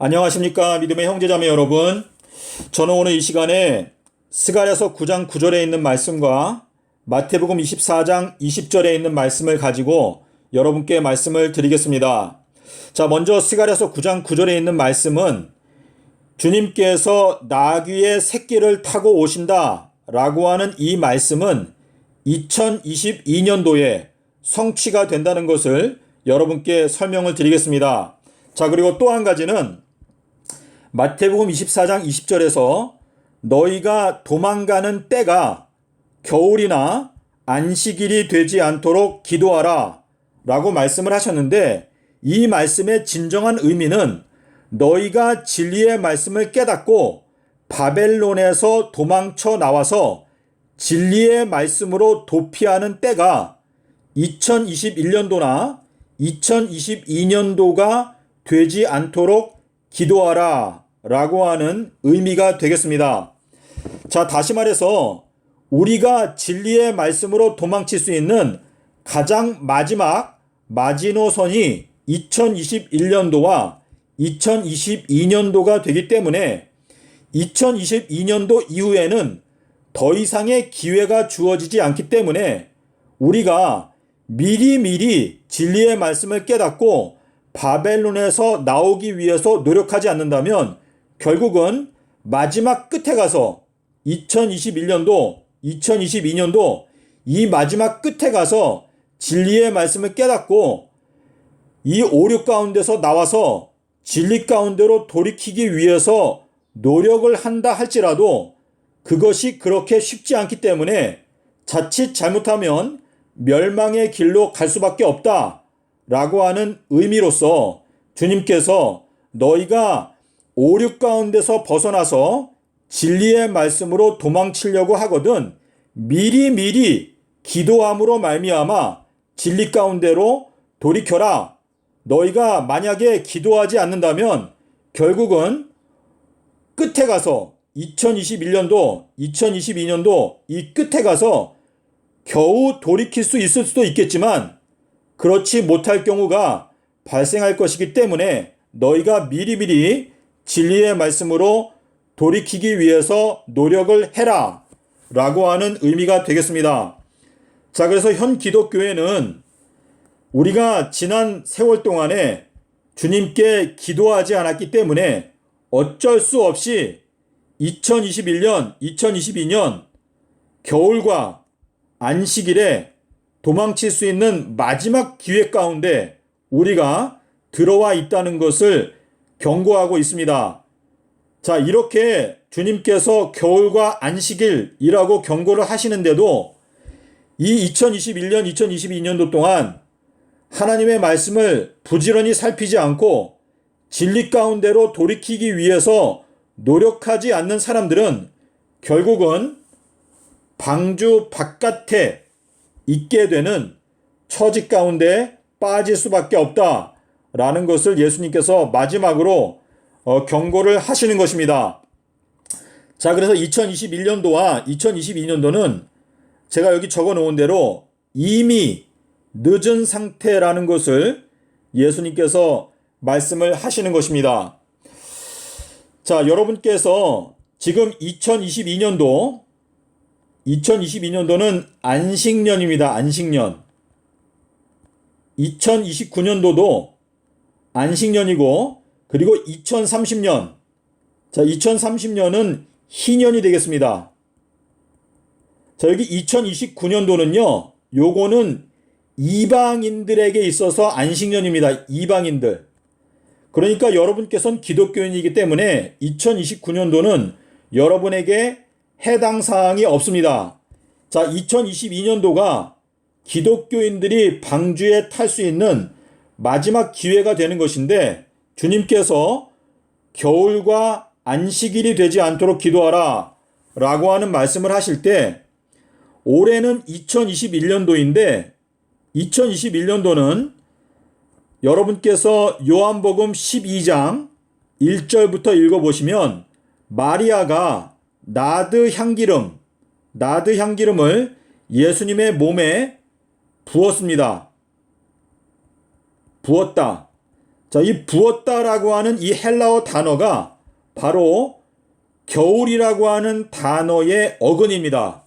안녕하십니까 믿음의 형제자매 여러분. 저는 오늘 이 시간에 스가랴서 9장 9절에 있는 말씀과 마태복음 24장 20절에 있는 말씀을 가지고 여러분께 말씀을 드리겠습니다. 자, 먼저 스가랴서 9장 9절에 있는 말씀은 주님께서 나귀의 새끼를 타고 오신다 라고 하는 이 말씀은 2022년도에 성취가 된다는 것을 여러분께 설명을 드리겠습니다. 자, 그리고 또 한 가지는 마태복음 24장 20절에서 너희가 도망가는 때가 겨울이나 안식일이 되지 않도록 기도하라 라고 말씀을 하셨는데, 이 말씀의 진정한 의미는 너희가 진리의 말씀을 깨닫고 바벨론에서 도망쳐 나와서 진리의 말씀으로 도피하는 때가 2021년도나 2022년도가 되지 않도록 기도하라 라고 하는 의미가 되겠습니다. 자, 다시 말해서 우리가 진리의 말씀으로 도망칠 수 있는 가장 마지막 마지노선이 2021년도와 2022년도가 되기 때문에 2022년도 이후에는 더 이상의 기회가 주어지지 않기 때문에 우리가 미리미리 진리의 말씀을 깨닫고 바벨론에서 나오기 위해서 노력하지 않는다면 결국은 마지막 끝에 가서 2021년도, 2022년도 이 마지막 끝에 가서 진리의 말씀을 깨닫고 이 오류 가운데서 나와서 진리 가운데로 돌이키기 위해서 노력을 한다 할지라도 그것이 그렇게 쉽지 않기 때문에 자칫 잘못하면 멸망의 길로 갈 수밖에 없다 라고 하는 의미로서 주님께서 너희가 오류 가운데서 벗어나서 진리의 말씀으로 도망치려고 하거든 미리미리 기도함으로 말미암아 진리 가운데로 돌이켜라. 너희가 만약에 기도하지 않는다면 결국은 끝에 가서 2021년도, 2022년도 이 끝에 가서 겨우 돌이킬 수 있을 수도 있겠지만 그렇지 못할 경우가 발생할 것이기 때문에 너희가 미리미리 진리의 말씀으로 돌이키기 위해서 노력을 해라 라고 하는 의미가 되겠습니다. 자, 그래서 현 기독교회는 우리가 지난 세월 동안에 주님께 기도하지 않았기 때문에 어쩔 수 없이 2021년, 2022년 겨울과 안식일에 도망칠 수 있는 마지막 기회 가운데 우리가 들어와 있다는 것을 경고하고 있습니다. 자, 이렇게 주님께서 겨울과 안식일이라고 경고를 하시는데도 이 2021년, 2022년도 동안 하나님의 말씀을 부지런히 살피지 않고 진리 가운데로 돌이키기 위해서 노력하지 않는 사람들은 결국은 방주 바깥에 있게 되는 처지 가운데 빠질 수밖에 없다라는 것을 예수님께서 마지막으로 경고를 하시는 것입니다. 자, 그래서 2021년도와 2022년도는 제가 여기 적어 놓은 대로 이미 늦은 상태라는 것을 예수님께서 말씀을 하시는 것입니다. 자, 여러분께서 지금 2022년도는 안식년입니다. 안식년. 2029년도도 안식년이고, 그리고 2030년. 자, 2030년은 희년이 되겠습니다. 자, 여기 2029년도는요, 요거는 이방인들에게 있어서 안식년입니다. 이방인들. 그러니까 여러분께서는 기독교인이기 때문에 2029년도는 여러분에게 해당 사항이 없습니다. 자, 2022년도가 기독교인들이 방주에 탈 수 있는 마지막 기회가 되는 것인데 주님께서 겨울과 안식일이 되지 않도록 기도하라 라고 하는 말씀을 하실 때 올해는 2021년도인데 2021년도는 여러분께서 요한복음 12장 1절부터 읽어보시면 마리아가 나드 향기름을 예수님의 몸에 부었습니다. 부었다. 자, 이 부었다라고 하는 이 헬라어 단어가 바로 겨울이라고 하는 단어의 어근입니다.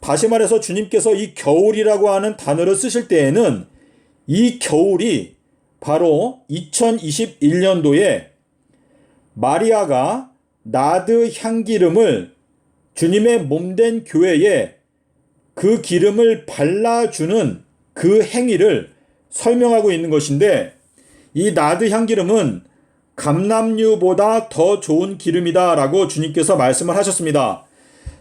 다시 말해서 주님께서 이 겨울이라고 하는 단어를 쓰실 때에는 이 겨울이 바로 2021년도에 마리아가 나드 향기름을 주님의 몸된 교회에 그 기름을 발라주는 그 행위를 설명하고 있는 것인데, 이 나드 향기름은 감람유보다 더 좋은 기름이다 라고 주님께서 말씀을 하셨습니다.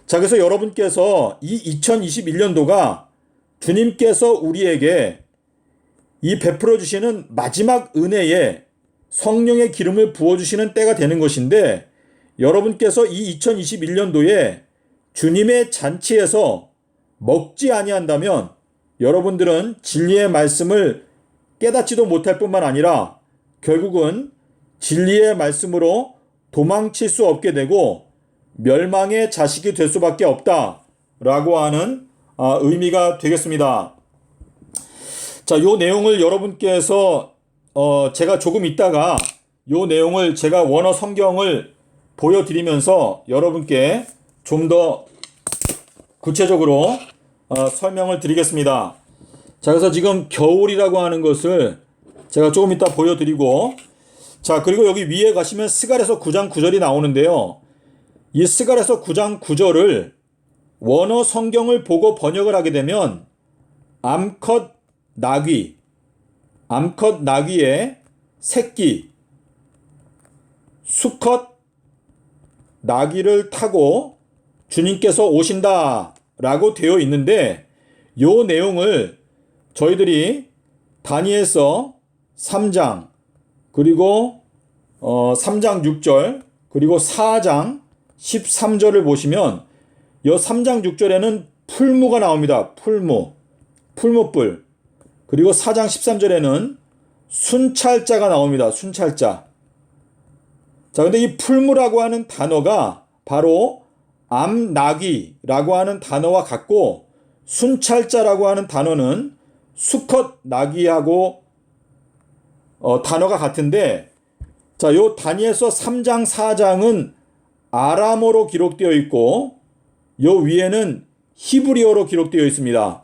자, 그래서 여러분께서 이 2021년도가 주님께서 우리에게 이 베풀어 주시는 마지막 은혜에 성령의 기름을 부어주시는 때가 되는 것인데, 여러분께서 이 2021년도에 주님의 잔치에서 먹지 아니한다면 여러분들은 진리의 말씀을 깨닫지도 못할 뿐만 아니라 결국은 진리의 말씀으로 도망칠 수 없게 되고 멸망의 자식이 될 수밖에 없다라고 하는 의미가 되겠습니다. 자, 요 내용을 여러분께서 제가 조금 있다가 요 내용을 제가 원어 성경을 보여드리면서 여러분께 좀 더 구체적으로 설명을 드리겠습니다. 자, 그래서 지금 겨울이라고 하는 것을 제가 조금 이따 보여드리고, 자, 그리고 여기 위에 가시면 스갈에서 9장 9절이 나오는데요. 이 스갈에서 9장 9절을 원어 성경을 보고 번역을 하게 되면 암컷 나귀의 새끼, 수컷 나귀를 타고 주님께서 오신다라고 되어 있는데, 요 내용을 저희들이 다니엘서 3장 그리고 3장 6절 그리고 4장 13절을 보시면 요 3장 6절에는 풀무가 나옵니다. 풀무불. 그리고 4장 13절에는 순찰자가 나옵니다. 순찰자. 자, 근데 이 풀무라고 하는 단어가 바로 암나귀라고 하는 단어와 같고, 순찰자라고 하는 단어는 수컷 나귀하고 단어가 같은데, 자, 요 다니엘서 3장 4장은 아람어로 기록되어 있고 요 위에는 히브리어로 기록되어 있습니다.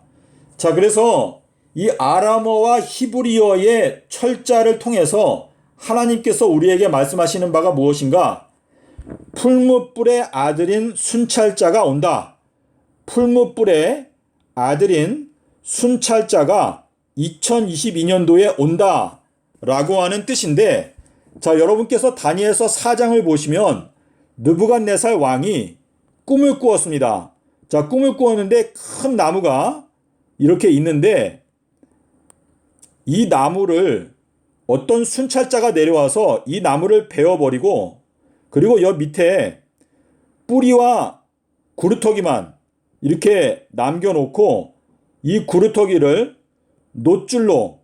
자, 그래서 이 아람어와 히브리어의 철자를 통해서 하나님께서 우리에게 말씀하시는 바가 무엇인가? 풀무불의 아들인 순찰자가 온다. 풀무불의 아들인 순찰자가 2022년도에 온다 라고 하는 뜻인데, 자, 여러분께서 다니엘서 4장을 보시면 느부갓네살 왕이 꿈을 꾸었습니다. 자, 꿈을 꾸었는데 큰 나무가 이렇게 있는데, 이 나무를 어떤 순찰자가 내려와서 이 나무를 베어버리고, 그리고 여 밑에 뿌리와 구루터기만 이렇게 남겨놓고 이 구루터기를 놋줄로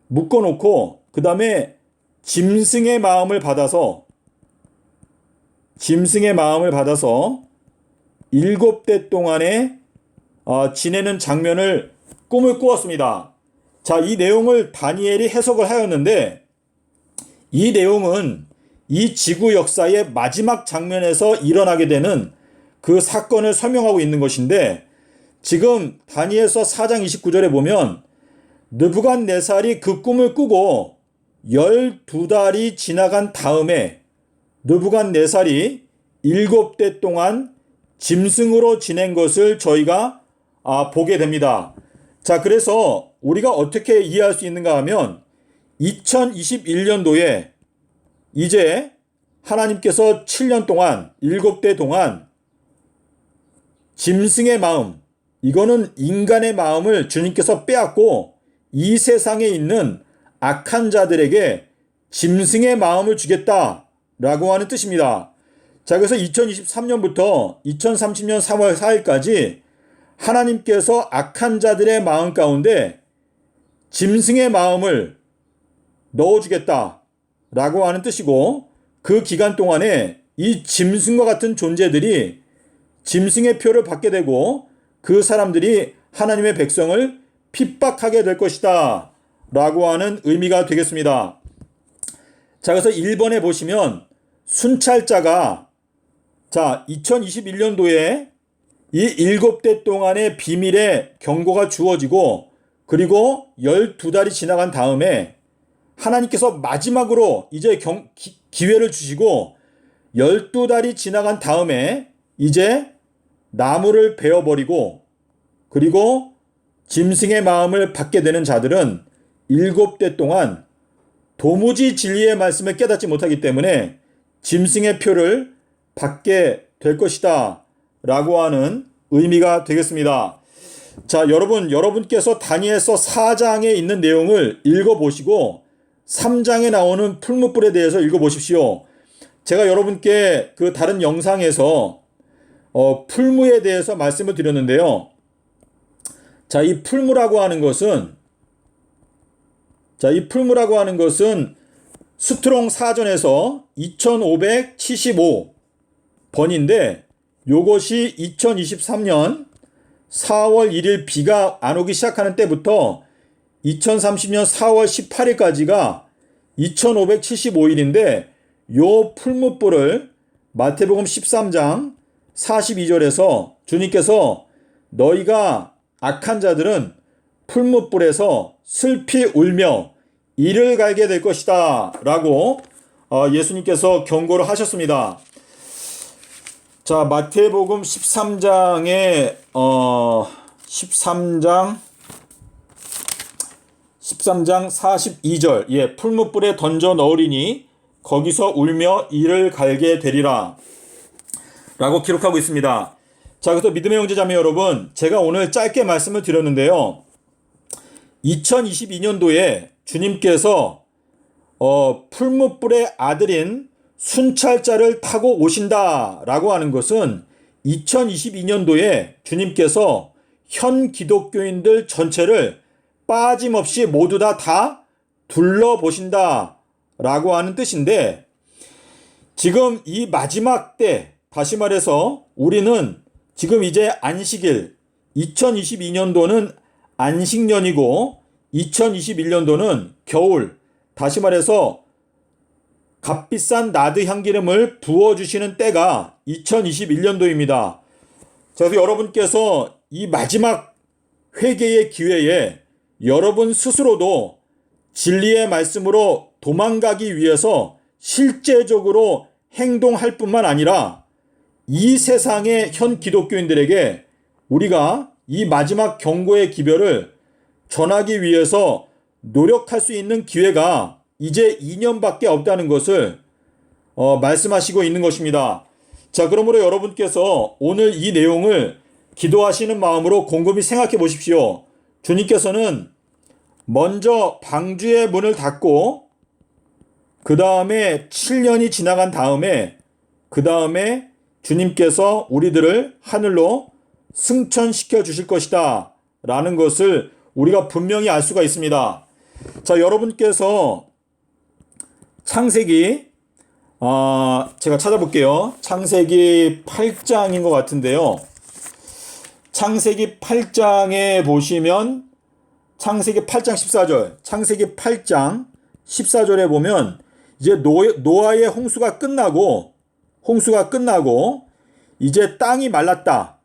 묶어놓고 그 다음에 짐승의 마음을 받아서 7대 동안에 지내는 장면을 꿈을 꾸었습니다. 자, 이 내용을 다니엘이 해석을 하였는데, 이 내용은 이 지구 역사의 마지막 장면에서 일어나게 되는 그 사건을 설명하고 있는 것인데, 지금 다니엘서 4장 29절에 보면 느부갓네살이 그 꿈을 꾸고 12달이 지나간 다음에 느부갓네살이 7대 동안 짐승으로 지낸 것을 저희가 보게 됩니다. 자, 그래서 우리가 어떻게 이해할 수 있는가 하면 2021년도에 이제 하나님께서 7년 동안 7대 동안 짐승의 마음, 이거는 인간의 마음을 주님께서 빼앗고 이 세상에 있는 악한 자들에게 짐승의 마음을 주겠다라고 하는 뜻입니다. 자, 그래서 2023년부터 2030년 3월 4일까지 하나님께서 악한 자들의 마음 가운데 짐승의 마음을 넣어주겠다라고 하는 뜻이고, 그 기간 동안에 이 짐승과 같은 존재들이 짐승의 표를 받게 되고 그 사람들이 하나님의 백성을 핍박하게 될 것이다 라고 하는 의미가 되겠습니다. 자, 그래서 1번에 보시면 순찰자가 2021년도에 이 7대 동안의 비밀의 경고가 주어지고 그리고 12달이 지나간 다음에 하나님께서 마지막으로 이제 기회를 주시고 12달이 지나간 다음에 이제 나무를 베어버리고 그리고 짐승의 마음을 받게 되는 자들은 7대 동안 도무지 진리의 말씀을 깨닫지 못하기 때문에 짐승의 표를 받게 될 것이다 라고 하는 의미가 되겠습니다. 자, 여러분께서 다니엘서 4장에 있는 내용을 읽어보시고 3장에 나오는 풀무불에 대해서 읽어보십시오. 제가 여러분께 그 다른 영상에서 풀무에 대해서 말씀을 드렸는데요. 자, 이 풀무라고 하는 것은 스트롱 사전에서 2575번인데 요것이 2023년 4월 1일 비가 안 오기 시작하는 때부터 2030년 4월 18일까지가 2575일인데 요 풀무불을 마태복음 13장 42절에서 주님께서 너희가 악한 자들은 풀무불에서 슬피 울며 이를 갈게 될 것이다 라고 예수님께서 경고를 하셨습니다. 자, 마태복음 13장 42절 풀무불에 던져 넣으리니 거기서 울며 이를 갈게 되리라 라고 기록하고 있습니다. 자, 그래서 믿음의 형제자매 여러분, 제가 오늘 짧게 말씀을 드렸는데요. 2022년도에 주님께서 풀무불의 아들인 순찰자를 타고 오신다 라고 하는 것은 2022년도에 주님께서 현 기독교인들 전체를 빠짐없이 모두 다 둘러보신다 라고 하는 뜻인데, 지금 이 마지막 때, 다시 말해서 우리는 지금 이제 안식일, 2022년도는 안식년이고 2021년도는 겨울, 다시 말해서 값비싼 나드 향기름을 부어주시는 때가 2021년도입니다. 그래서 여러분께서 이 마지막 회개의 기회에 여러분 스스로도 진리의 말씀으로 도망가기 위해서 실제적으로 행동할 뿐만 아니라 이 세상의 현 기독교인들에게 우리가 이 마지막 경고의 기별을 전하기 위해서 노력할 수 있는 기회가 이제 2년밖에 없다는 것을 말씀하시고 있는 것입니다. 자, 그러므로 여러분께서 오늘 이 내용을 기도하시는 마음으로 곰곰이 생각해 보십시오. 주님께서는 먼저 방주의 문을 닫고 그 다음에 7년이 지나간 다음에 주님께서 우리들을 하늘로 승천시켜 주실 것이다 라는 것을 우리가 분명히 알 수가 있습니다. 자, 여러분께서 창세기 제가 찾아볼게요. 창세기 8장인 것 같은데요. 창세기 8장에 보시면 창세기 8장 14절, 창세기 8장 14절에 보면 이제 노아의 홍수가 끝나고 이제 땅이 말랐다.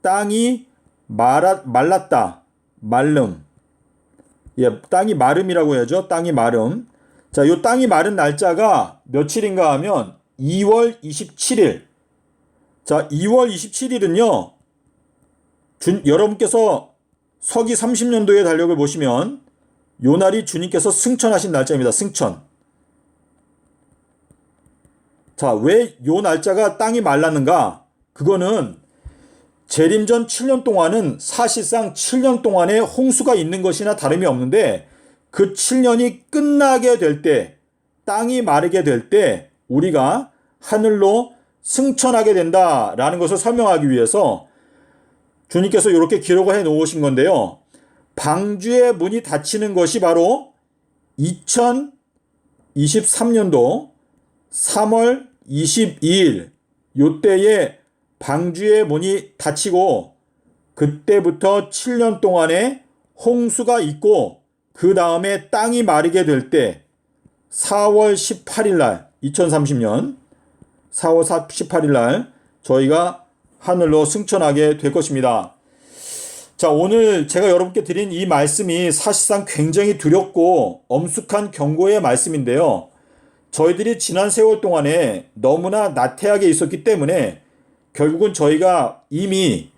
땅이 말랐다. 말름. 땅이 마름이라고 해야죠. 땅이 마름. 자, 요 땅이 마른 날짜가 며칠인가 하면 2월 27일. 자, 2월 27일은요. 여러분께서 서기 30년도의 달력을 보시면 요 날이 주님께서 승천하신 날짜입니다. 승천. 자, 왜 요 날짜가 땅이 말랐는가? 그거는 재림전 7년 동안은 사실상 7년 동안의 홍수가 있는 것이나 다름이 없는데 그 7년이 끝나게 될 때, 땅이 마르게 될 때 우리가 하늘로 승천하게 된다라는 것을 설명하기 위해서 주님께서 이렇게 기록을 해 놓으신 건데요. 방주의 문이 닫히는 것이 바로 2023년도 3월 22일 요때에 방주의 문이 닫히고 그때부터 7년 동안의 홍수가 있고 그 다음에 땅이 마르게 될 때 4월 18일 날 2030년 4월 18일 날 저희가 하늘로 승천하게 될 것입니다. 자, 오늘 제가 여러분께 드린 이 말씀이 사실상 굉장히 두렵고 엄숙한 경고의 말씀인데요. 저희들이 지난 세월 동안에 너무나 나태하게 있었기 때문에 결국은 저희가 이미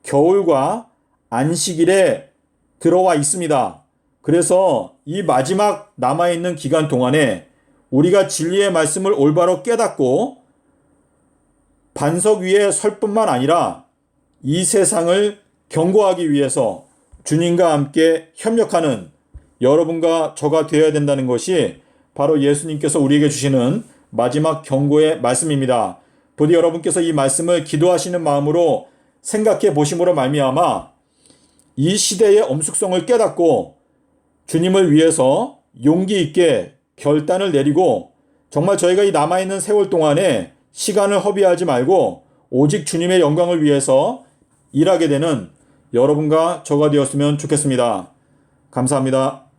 겨울과 안식일에 들어와 있습니다. 그래서 이 마지막 남아있는 기간 동안에 우리가 진리의 말씀을 올바로 깨닫고 반석 위에 설 뿐만 아니라 이 세상을 경고하기 위해서 주님과 함께 협력하는 여러분과 저가 되어야 된다는 것이 바로 예수님께서 우리에게 주시는 마지막 경고의 말씀입니다. 부디 여러분께서 이 말씀을 기도하시는 마음으로 생각해 보심으로 말미암아 이 시대의 엄숙성을 깨닫고 주님을 위해서 용기 있게 결단을 내리고 정말 저희가 이 남아있는 세월 동안에 시간을 허비하지 말고 오직 주님의 영광을 위해서 일하게 되는 여러분과 저가 되었으면 좋겠습니다. 감사합니다.